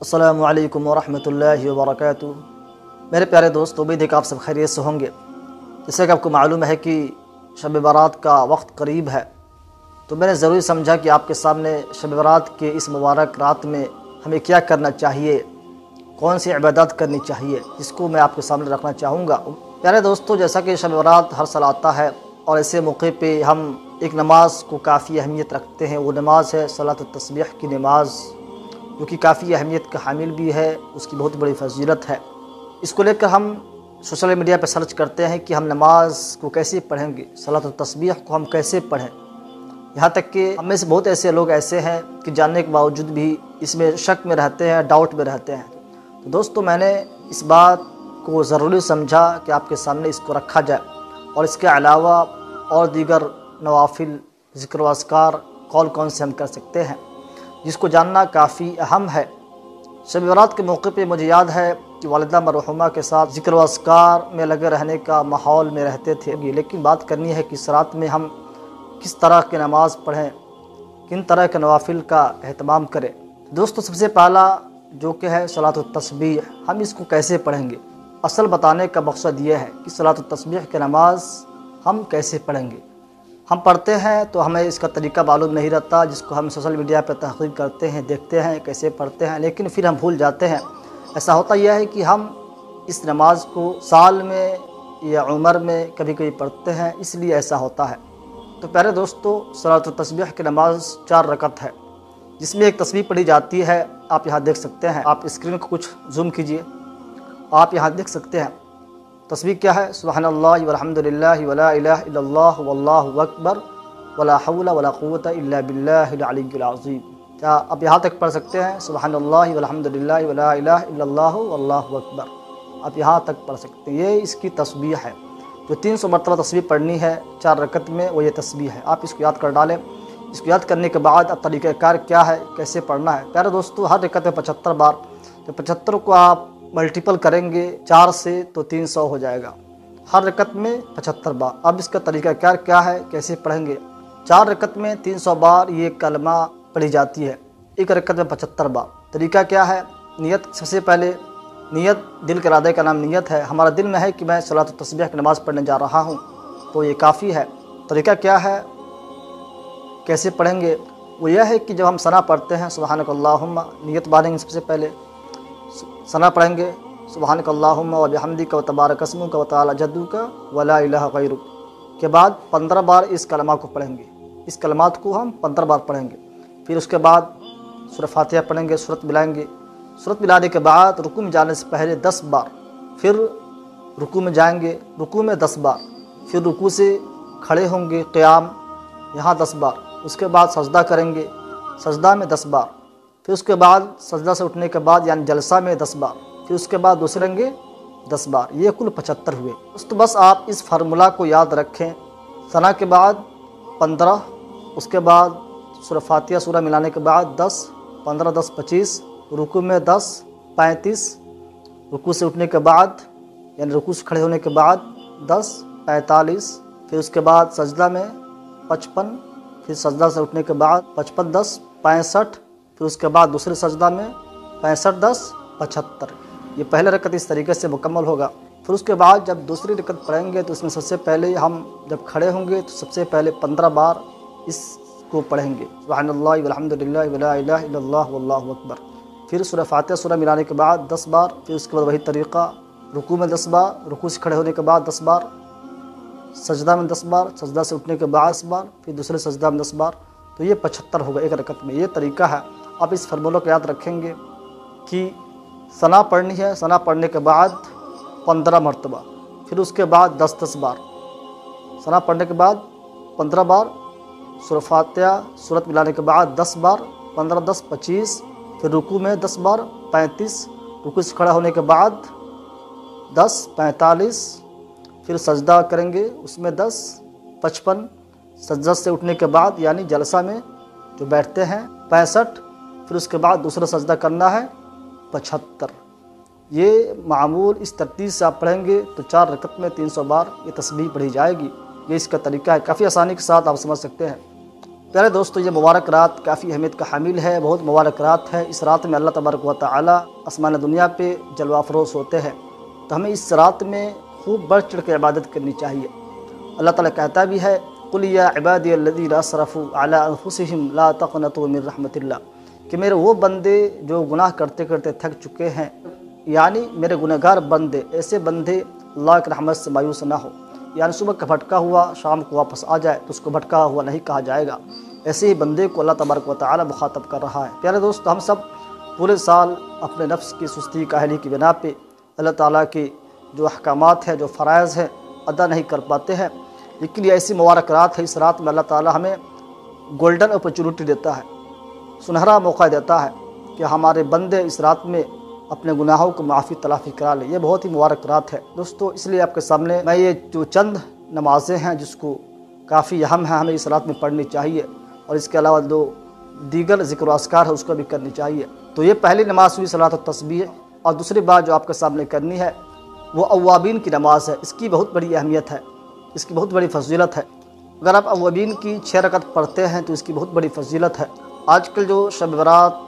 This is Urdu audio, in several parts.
السلام علیکم ورحمۃ اللہ وبرکاتہ۔ میرے پیارے دوست، امید ہے کہ آپ سب خیریت سے ہوں گے۔ جیسے کہ آپ کو معلوم ہے کہ شب برات کا وقت قریب ہے، تو میں نے ضروری سمجھا کہ آپ کے سامنے شب برات کے اس مبارک رات میں ہمیں کیا کرنا چاہیے، کون سی عبادات کرنی چاہیے، جس کو میں آپ کے سامنے رکھنا چاہوں گا۔ پیارے دوستو، جیسا کہ شب برات ہر سال آتا ہے اور ایسے موقع پہ ہم ایک نماز کو کافی اہمیت رکھتے ہیں، وہ نماز ہے صلاۃ التسبیح کی نماز، جو کہ کافی اہمیت کا حامل بھی ہے، اس کی بہت بڑی فضیلت ہے۔ اس کو لے کر ہم سوشل میڈیا پہ سرچ کرتے ہیں کہ ہم نماز کو کیسے پڑھیں گے، صلاۃ التسبیح کو ہم کیسے پڑھیں۔ یہاں تک کہ ہم میں سے بہت ایسے لوگ ایسے ہیں کہ جاننے کے باوجود بھی اس میں شک میں رہتے ہیں، ڈاؤٹ میں رہتے ہیں۔ تو دوستو، میں نے اس بات کو ضروری سمجھا کہ آپ کے سامنے اس کو رکھا جائے، اور اس کے علاوہ اور دیگر نوافل، ذکر و اذکار کون سے ہم کر سکتے ہیں، جس کو جاننا کافی اہم ہے۔ شب برات کے موقع پہ مجھے یاد ہے کہ والدہ مرحومہ کے ساتھ ذکر و اذکار میں لگے رہنے کا ماحول میں رہتے تھے، لیکن بات کرنی ہے کہ اس رات میں ہم کس طرح کی نماز پڑھیں، کن طرح کے نوافل کا اہتمام کریں۔ دوستو، سب سے پہلا جو کہ ہے صلاۃ التسبیح، ہم اس کو کیسے پڑھیں گے۔ اصل بتانے کا مقصد یہ ہے کہ صلاۃ التسبیح کی نماز ہم کیسے پڑھیں گے۔ ہم پڑھتے ہیں تو ہمیں اس کا طریقہ معلوم نہیں رہتا، جس کو ہم سوشل میڈیا پہ تحقیق کرتے ہیں، دیکھتے ہیں کیسے پڑھتے ہیں، لیکن پھر ہم بھول جاتے ہیں۔ ایسا ہوتا یہ ہے کہ ہم اس نماز کو سال میں یا عمر میں کبھی کبھی پڑھتے ہیں، اس لیے ایسا ہوتا ہے۔ تو پیارے دوستو، صلاۃ التسبیح کی نماز 4 رکعت ہے، جس میں ایک تسبیح پڑھی جاتی ہے، آپ یہاں دیکھ سکتے ہیں۔ آپ اسکرین کو کچھ زوم کیجئے، آپ یہاں دیکھ سکتے ہیں تسبیح کیا ہے۔ سبحان اللہ والحمد للہ ولا الہ الا اللہ واللہ اکبر ولا حول ولا قوت الا باللہ العلی العظیم۔ کیا آپ یہاں تک پڑھ سکتے ہیں؟ سبحان اللہ والحمد للہ ولا الہ الا اللہ واللہ اکبر، آپ یہاں تک پڑھ سکتے ہیں۔ یہ اس کی تسبیح ہے، جو 300 مرتبہ تسبیح پڑھنی ہے 4 رکعت میں، وہ یہ تسبیح ہے۔ آپ اس کو یاد کر ڈالیں۔ اس کو یاد کرنے کے بعد اب طریقہ کار کیا ہے، کیسے پڑھنا ہے۔ پیارے دوستو، ہر رکعت میں 75 بار، تو 75 کو آپ ملٹیپل کریں گے 4 سے تو 300 ہو جائے گا، ہر رکعت میں 75 بار۔ اب اس کا طریقہ کار کیا ہے، کیسے پڑھیں گے۔ 4 رکعت میں 300 بار یہ کلمہ پڑھی جاتی ہے، ایک رکعت میں 75 بار۔ طریقہ کیا ہے؟ نیت، سب سے پہلے نیت، دل کے ارادے کا نام نیت ہے۔ ہمارا دل میں ہے کہ میں صلاۃ التسبیح کی نماز پڑھنے جا رہا ہوں، تو یہ کافی ہے۔ طریقہ کیا ہے، کیسے پڑھیں گے؟ وہ یہ ہے کہ جب ہم ثنا پڑھتے ہیں سبحانک اللہم، نیت باندھیں گے، سب سے پہلے ثنا پڑھیں گے سبحانک اللہم و بحمدک و تبارک اسمک و تعالی جدک ولا الہ غیرک، کے بعد 15 بار اس کلمہ کو پڑھیں گے۔ اس کلمات کو ہم 15 بار پڑھیں گے۔ پھر اس کے بعد سورہ فاتحہ پڑھیں گے، سورت ملائیں گے۔ سورت ملانے کے بعد رکوع میں جانے سے پہلے 10 بار، پھر رکوع میں جائیں گے، رکوع میں 10 بار، پھر رکوع سے کھڑے ہوں گے، قیام، یہاں 10 بار، اس کے بعد سجدہ کریں گے، سجدہ میں 10 بار، پھر اس کے بعد سجدہ سے اٹھنے کے بعد یعنی جلسہ میں 10 بار، پھر اس کے بعد دوسرے رنگے 10 بار، یہ کل 75 ہوئے۔ تو بس آپ اس فارمولہ کو یاد رکھیں۔ ثنا کے بعد 15، اس کے بعد سورہ فاتحہ سورہ ملانے کے بعد 10، 15، 10، 25، رکوع میں 10، 35، رکوع سے اٹھنے کے بعد یعنی رکوع سے کھڑے ہونے کے بعد 10، 45، پھر اس کے بعد سجدہ میں 55، پھر سجدہ سے اٹھنے کے بعد 55، 10، 65، پھر اس کے بعد دوسرے سجدہ میں 65، 10، 75۔ یہ پہلا رکعت اس طریقے سے مکمل ہوگا۔ پھر اس کے بعد جب دوسری رکعت پڑھیں گے تو اس میں سب سے پہلے ہم جب کھڑے ہوں گے تو سب سے پہلے 15 بار اس کو پڑھیں گے، سبحان اللہ والحمد للہ ولا الہ الا اللہ واللہ اکبر۔ پھر سورہ فاتحہ سورہ ملانے کے بعد 10 بار، پھر اس کے بعد وہی طریقہ، رکوع میں 10 بار، رکوع سے کھڑے ہونے کے بعد 10 بار، سجدہ میں 10 بار، سجدہ سے اٹھنے کے بعد 10 بار، پھر دوسرے سجدہ میں 10 بار، تو یہ 75 ہوگا ایک رکعت میں۔ یہ طریقہ ہے۔ آپ اس فارمولہ کو یاد رکھیں گے کہ ثنا پڑھنی ہے، ثنا پڑھنے کے بعد 15 مرتبہ، پھر اس کے بعد 10 بار، ثنا پڑھنے کے بعد 15 بار، سورہ فاتحہ سورت ملانے کے بعد 10 بار، 15، 10، 25، پھر رکوع میں 10 بار، 35، رکوع سے کھڑا ہونے کے بعد 10، 45، پھر سجدہ کریں گے اس میں 10، 55، سجدہ سے اٹھنے کے بعد یعنی جلسہ میں جو بیٹھتے ہیں 65، پھر اس کے بعد دوسرا سجدہ کرنا ہے 75۔ یہ معمول اس ترتیب سے آپ پڑھیں گے تو 4 رکعت میں 300 بار یہ تسبیح پڑھی جائے گی۔ یہ اس کا طریقہ ہے، کافی آسانی کے ساتھ آپ سمجھ سکتے ہیں۔ پیارے دوستو، یہ مبارک رات کافی اہمیت کا حامل ہے، بہت مبارک رات ہے۔ اس رات میں اللہ تبارک و تعالی آسمان دنیا پہ جلوہ افروز ہوتے ہیں، تو ہمیں اس رات میں خوب بڑھ چڑھ کے عبادت کرنی چاہیے۔ اللہ تعالیٰ کہتا بھی ہے قُلْ يَا عِبَادِيَ الَّذِينَ أَسْرَفُوا عَلَىٰ أَنفُسِهِمْ لَا تَقْنَطُوا مِن رحمة اللہ، کہ میرے وہ بندے جو گناہ کرتے کرتے تھک چکے ہیں، یعنی میرے گنہگار بندے، ایسے بندے اللہ کی رحمت سے مایوس نہ ہو۔ یعنی صبح کا بھٹکا ہوا شام کو واپس آ جائے تو اس کو بھٹکا ہوا نہیں کہا جائے گا، ایسے ہی بندے کو اللہ تبارک و تعالی مخاطب کر رہا ہے۔ پیارے دوست، ہم سب پورے سال اپنے نفس کی سستی کاہلی کی بنا پہ اللہ تعالیٰ کے جو احکامات ہیں، جو فرائض ہیں، ادا نہیں کر پاتے ہیں، لیکن یہ ایسی مبارک رات ہے، اس رات میں اللہ تعالیٰ ہمیں گولڈن اپرچونٹی دیتا ہے، سنہرا موقع دیتا ہے کہ ہمارے بندے اس رات میں اپنے گناہوں کو معافی تلافی کرا لیں۔ یہ بہت ہی مبارک رات ہے دوستو، اس لیے آپ کے سامنے میں یہ جو چند نمازیں ہیں جس کو کافی اہم ہیں، ہمیں اس رات میں پڑھنی چاہیے، اور اس کے علاوہ دو دیگر ذکر و اذکار ہے اس کو بھی کرنی چاہیے۔ تو یہ پہلی نماز ہوئی صلاۃ التسبیح، اور دوسری بات جو آپ کے سامنے کرنی ہے وہ اوابین کی نماز ہے۔ اس کی بہت بڑی اہمیت ہے، اس کی بہت بڑی فضیلت ہے۔ اگر آپ اوابین کی 6 رکعت پڑھتے ہیں تو اس کی بہت بڑی فضیلت ہے۔ آج کل جو شب برات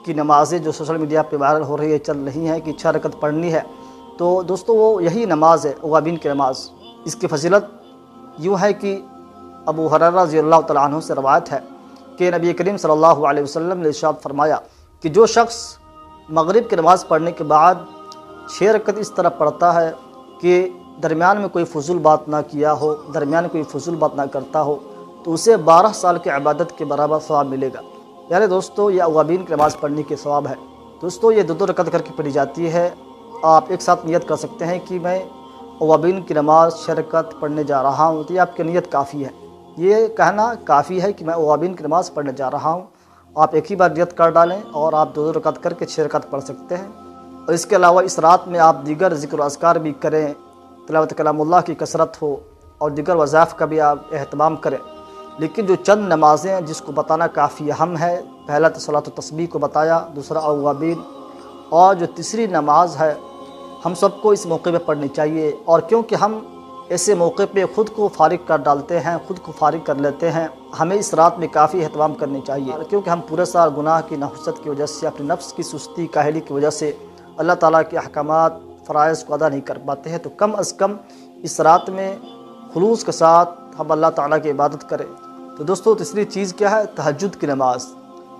کی نمازیں جو سوشل میڈیا پہ وائرل ہو رہی ہے، چل رہی ہیں کہ 6 رکعت پڑھنی ہے، تو دوستو وہ یہی نماز ہے، اوابین کی نماز۔ اس کی فضیلت یوں ہے کہ ابو ہریرہ رضی اللہ تعالیٰ عنہ سے روایت ہے کہ نبی کریم صلی اللہ علیہ وسلم نے ارشاد فرمایا کہ جو شخص مغرب کی نماز پڑھنے کے بعد 6 رکعت اس طرح پڑھتا ہے کہ درمیان میں کوئی فضول بات نہ کیا ہو، درمیان میں کوئی فضول بات نہ کرتا ہو، تو اسے 12 سال کی عبادت کے برابر ثواب ملے گا۔ یعنی دوستو یہ اوابین کی نماز پڑھنے کے ثواب ہے۔ دوستو یہ 2 رکعت کر کے پڑھی جاتی ہے۔ آپ ایک ساتھ نیت کر سکتے ہیں کہ میں اوابین کی نماز 6 رکعت پڑھنے جا رہا ہوں، تو یہ آپ کی نیت کافی ہے، یہ کہنا کافی ہے کہ میں اوابین کی نماز پڑھنے جا رہا ہوں۔ آپ ایک ہی بار نیت کر ڈالیں اور آپ 2 رکعت کر کے 6 رکعت پڑھ سکتے ہیں۔ اور اس کے علاوہ اس رات میں آپ دیگر ذکر و اذکار بھی کریں، تلاوت کلام اللہ کی کثرت ہو، اور دیگر وظائف کا بھی آپ اہتمام کریں۔ لیکن جو چند نمازیں ہیں جس کو بتانا کافی اہم ہے، پہلا تو صلاۃ التسبیح کو بتایا، دوسرا اوابین، اور جو تیسری نماز ہے ہم سب کو اس موقع پہ پڑھنی چاہیے۔ اور کیونکہ ہم ایسے موقع پہ خود کو فارغ کر ڈالتے ہیں، خود کو فارغ کر لیتے ہیں، ہمیں اس رات میں کافی اہتمام کرنی چاہیے، کیونکہ ہم پورے سال گناہ کی نحوست کی وجہ سے، اپنے نفس کی سستی کاہلی کی وجہ سے اللہ تعالیٰ کے احکامات فرائض کو ادا نہیں کر پاتے ہیں۔ تو کم از کم اس رات میں خلوص کے ساتھ ہم اللہ تعالیٰ کی عبادت کریں۔ تو دوستو تیسری چیز کیا ہے؟ تہجد کی نماز۔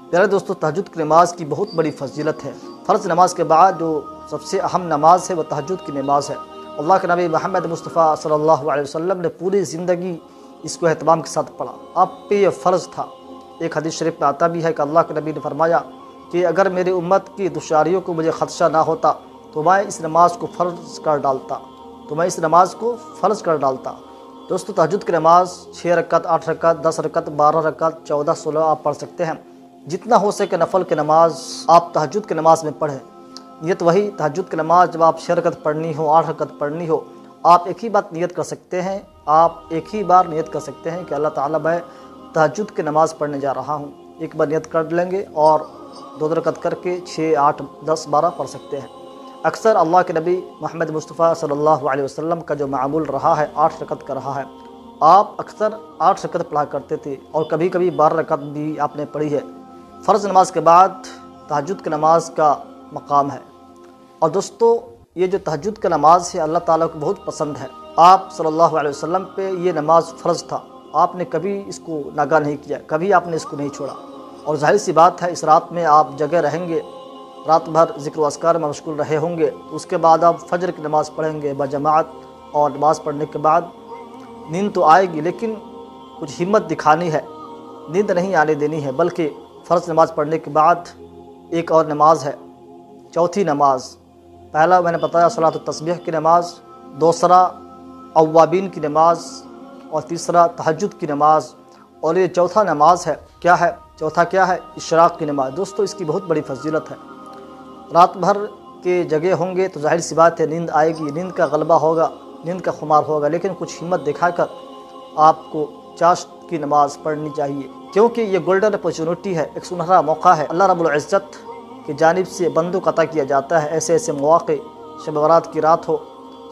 پیارے دوستو، تہجد کی نماز کی بہت بڑی فضیلت ہے۔ فرض نماز کے بعد جو سب سے اہم نماز ہے وہ تہجد کی نماز ہے۔ اللہ کے نبی محمد مصطفیٰ صلی اللہ علیہ وسلم نے پوری زندگی اس کو اہتمام کے ساتھ پڑھا، آپ پہ یہ فرض تھا۔ ایک حدیث شریف میں آتا بھی ہے کہ اللہ کے نبی نے فرمایا کہ اگر میری امت کی دشواریوں کو مجھے خدشہ نہ ہوتا تو میں اس نماز کو فرض کر ڈالتا۔ دوستو تہجد کی نماز 6 رکعت، 8 رکعت، 10 رکعت، 12 رکعت، 14، 16 آپ پڑھ سکتے ہیں۔ جتنا ہو سکے نفل کی نماز آپ تہجد کی نماز میں پڑھیں۔ نیت وہی تہجد کی نماز جب آپ 6 رکعت پڑھنی ہو، 8 رکعت پڑھنی ہو، آپ ایک ہی بات نیت کر سکتے ہیں، کہ اللہ تعالیٰ میں تہجد کی نماز پڑھنے جا رہا ہوں۔ ایک بار نیت کر لیں گے اور 2 رکعت کر کے 6، 8، 10، 12 پڑھ سکتے ہیں۔ اکثر اللہ کے نبی محمد مصطفیٰ صلی اللہ علیہ وسلم کا جو معمول رہا ہے 8 رکعت کا رہا ہے، آپ اکثر 8 رکعت پڑھا کرتے تھے، اور کبھی کبھی 12 رکعت بھی آپ نے پڑھی ہے۔ فرض نماز کے بعد تہجد کی نماز کا مقام ہے، اور دوستو یہ جو تہجد کی نماز ہے اللہ تعالیٰ کو بہت پسند ہے۔ آپ صلی اللہ علیہ وسلم پہ یہ نماز فرض تھا، آپ نے کبھی اس کو ناگہ نہیں کیا، کبھی آپ نے اس کو نہیں چھوڑا۔ اور ظاہر سی بات ہے اس رات میں آپ جگہ رہیں گے، رات بھر ذکر و اذکار میں مشغول رہے ہوں گے، اس کے بعد آپ فجر کی نماز پڑھیں گے بجماعت، اور نماز پڑھنے کے بعد نیند تو آئے گی، لیکن کچھ ہمت دکھانی ہے، نیند نہیں آنے دینی ہے، بلکہ فرض نماز پڑھنے کے بعد ایک اور نماز ہے، چوتھی نماز۔ پہلا میں نے بتایا صلاۃ التسبیح کی نماز، دوسرا اوابین کی نماز، اور تیسرا تہجد کی نماز، اور یہ چوتھا نماز ہے، کیا ہے چوتھا؟ کیا ہے؟ اشراق کی نماز۔ دوستو اس کی بہت بڑی فضیلت ہے۔ رات بھر کے جگہ ہوں گے تو ظاہر سی بات ہے نیند آئے گی، نیند کا غلبہ ہوگا، نیند کا خمار ہوگا، لیکن کچھ ہمت دکھا کر آپ کو چاشت کی نماز پڑھنی چاہیے، کیونکہ یہ گولڈن اپرچونٹی ہے، ایک سنہرا موقع ہے، اللہ رب العزت کی جانب سے بندوں کو عطا کیا جاتا ہے۔ ایسے مواقع، شب برات کی رات ہو،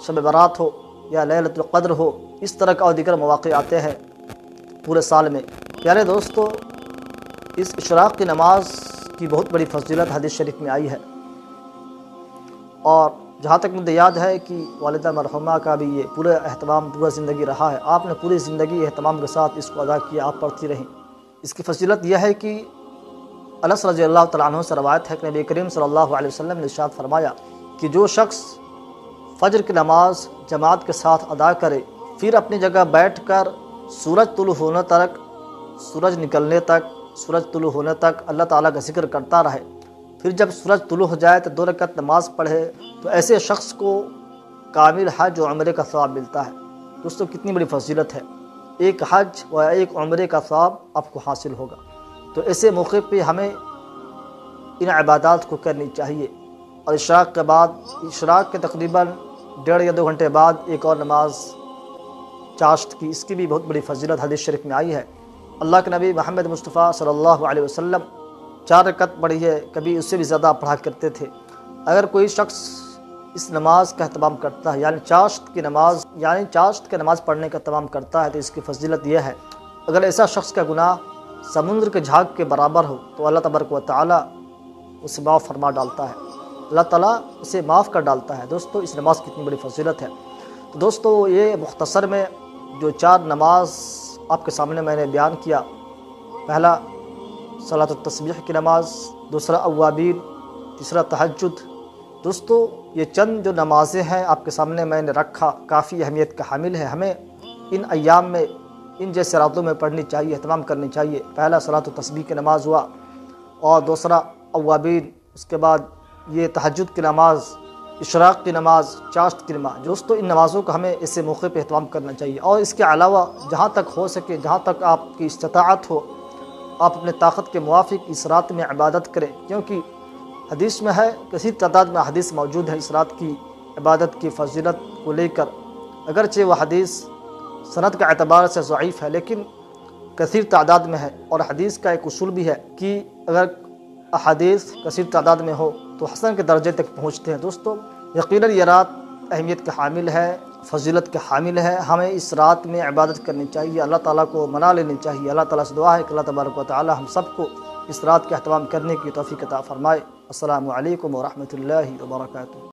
شب برات ہو، یا لیلۃ القدر ہو، اس طرح کا اور دیگر مواقع آتے ہیں پورے سال میں، پیارے دوستو، اس اشراق کی نماز کی بہت بڑی فضیلت حدیث شریف میں آئی ہے، اور جہاں تک مجھے یاد ہے کہ والدہ مرحومہ کا بھی یہ پورا اہتمام پورا زندگی رہا ہے، آپ نے پوری زندگی اہتمام کے ساتھ اس کو ادا کیا، آپ پڑھتی رہیں۔ اس کی فضیلت یہ ہے کہ انس رضی اللہ تعالیٰ عنہ سے روایت ہے کہ نبی کریم صلی اللہ علیہ وسلم نے ارشاد فرمایا کہ جو شخص فجر کی نماز جماعت کے ساتھ ادا کرے، پھر اپنی جگہ بیٹھ کر سورج طلوع ہونے تک، سورج نکلنے تک، سورج طلوع ہونے تک اللہ تعالیٰ کا ذکر کرتا رہے، پھر جب سورج طلوع ہو جائے تو 2 رکعت نماز پڑھے، تو ایسے شخص کو کامل حج و عمرے کا ثواب ملتا ہے۔ دوستو کتنی بڑی فضیلت ہے، ایک حج و ایک عمرے کا ثواب آپ کو حاصل ہوگا۔ تو ایسے موقع پہ ہمیں ان عبادات کو کرنی چاہیے۔ اور اشراق کے بعد، اشراق کے تقریباً 1.5 یا 2 گھنٹے بعد ایک اور نماز چاشت کی، اس کی بھی بہت بڑی فضیلت حدیث شریف میں آئی ہے۔ اللہ کے نبی محمد مصطفیٰ صلی اللہ علیہ وسلم 4 رکعت پڑھی ہے، کبھی اس سے بھی زیادہ پڑھا کرتے تھے۔ اگر کوئی شخص اس نماز کا اہتمام کرتا ہے، یعنی چاشت کی نماز پڑھنے کا اہتمام کرتا ہے، تو اس کی فضیلت یہ ہے، اگر ایسا شخص کا گناہ سمندر کے جھاگ کے برابر ہو تو اللہ تبارک و تعالیٰ اسے معاف فرما ڈالتا ہے، اللہ تعالیٰ اسے معاف کر ڈالتا ہے۔ دوستو اس نماز کی کتنی بڑی فضیلت ہے۔ تو دوستو یہ مختصر میں جو 4 نماز آپ کے سامنے میں نے بیان کیا، پہلا صلاۃ التسبیح کی نماز، دوسرا اوابین، تیسرا تہجد۔ دوستو یہ چند جو نمازیں ہیں آپ کے سامنے میں نے رکھا، کافی اہمیت کا حامل ہے، ہمیں ان ایام میں ان جیسے راتوں میں پڑھنی چاہیے، اہتمام کرنی چاہیے۔ پہلا صلاۃ التسبیح کی نماز ہوا، اور دوسرا اوابین، اس کے بعد یہ تہجد کی نماز، اشراق کی نماز، چاشت کی نماز۔ دوستو ان نمازوں کا ہمیں ایسے موقع پہ اہتمام کرنا چاہیے، اور اس کے علاوہ جہاں تک ہو سکے، جہاں تک آپ کی استطاعت ہو، آپ اپنے طاقت کے موافق اس رات میں عبادت کریں، کیونکہ حدیث میں ہے، کثیر تعداد میں حدیث موجود ہے اس رات کی عبادت کی فضیلت کو لے کر۔ اگرچہ وہ حدیث سند کا اعتبار سے ضعیف ہے، لیکن کثیر تعداد میں ہے، اور حدیث کا ایک اصول بھی ہے کہ اگر احادیث کثیر تعداد میں ہو تو حسن کے درجے تک پہنچتے ہیں۔ دوستو یقیناً یہ رات اہمیت کا حامل ہے، فضیلت کا حامل ہے، ہمیں اس رات میں عبادت کرنی چاہیے، اللہ تعالیٰ کو منا لینی چاہیے۔ اللہ تعالیٰ سے دعا ہے کہ اللہ تبارک و تعالیٰ ہم سب کو اس رات کا اہتمام کرنے کی توفیق عطا فرمائے۔ السلام علیکم ورحمۃ اللہ وبرکاتہ۔